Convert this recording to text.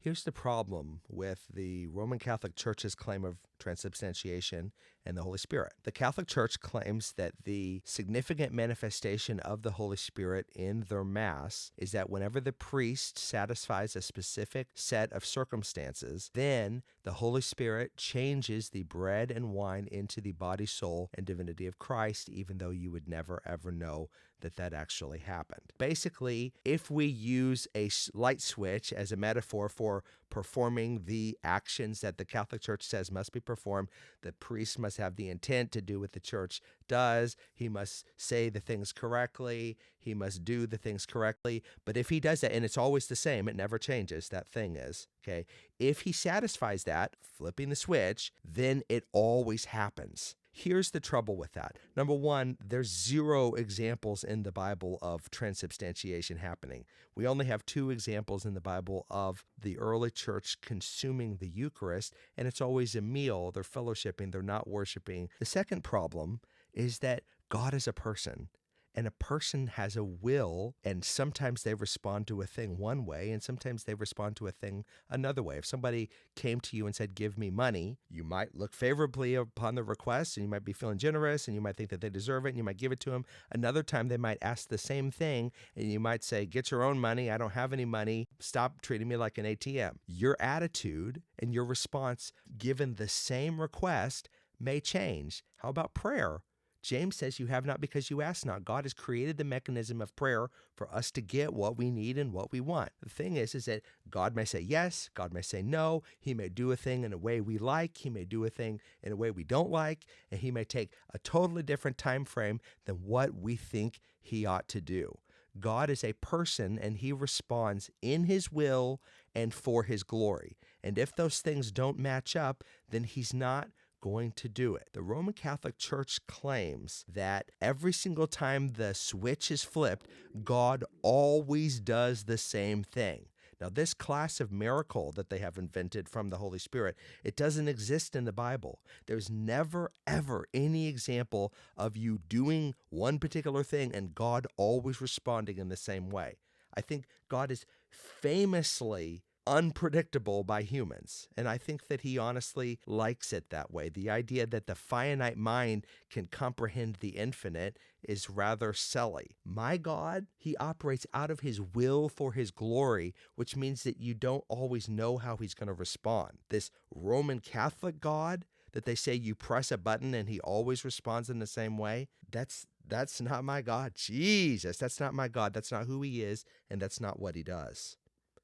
Here's the problem with the Roman Catholic Church's claim of transubstantiation and the Holy Spirit. The Catholic Church claims that the significant manifestation of the Holy Spirit in their Mass is that whenever the priest satisfies a specific set of circumstances, then the Holy Spirit changes the bread and wine into the body, soul, and divinity of Christ, even though you would never ever know that that actually happened. Basically, if we use a light switch as a metaphor for performing the actions that the Catholic Church says must be performed, the priest must have the intent to do what the church does. He must say the things correctly. He must do the things correctly. But if he does that, and it's always the same, it never changes, that thing is, okay? If he satisfies that, flipping the switch, then it always happens. Here's the trouble with that. Number one, there's 0 examples in the Bible of transubstantiation happening. We only have 2 examples in the Bible of the early church consuming the Eucharist, and it's always a meal. They're fellowshipping, they're not worshiping. The second problem is that God is a person. And a person has a will, and sometimes they respond to a thing one way, and sometimes they respond to a thing another way. If somebody came to you and said, give me money, you might look favorably upon the request, and you might be feeling generous, and you might think that they deserve it, and you might give it to them. Another time, they might ask the same thing, and you might say, get your own money. I don't have any money. Stop treating me like an ATM. Your attitude and your response, given the same request, may change. How about prayer? James says you have not because you ask not. God has created the mechanism of prayer for us to get what we need and what we want. The thing is that God may say yes, God may say no. He may do a thing in a way we like. He may do a thing in a way we don't like. And he may take a totally different time frame than what we think he ought to do. God is a person, and he responds in his will and for his glory. And if those things don't match up, then he's not going to do it. The Roman Catholic Church claims that every single time the switch is flipped, God always does the same thing. Now, this class of miracle that they have invented from the Holy Spirit, it doesn't exist in the Bible. There's never, ever any example of you doing one particular thing and God always responding in the same way. I think God is famously unpredictable by humans. And I think that he honestly likes it that way. The idea that the finite mind can comprehend the infinite is rather silly. My God, he operates out of his will for his glory, which means that you don't always know how he's going to respond. This Roman Catholic God that they say you press a button and he always responds in the same way, that's not my God. Jesus, that's not my God. That's not who he is, and that's not what he does.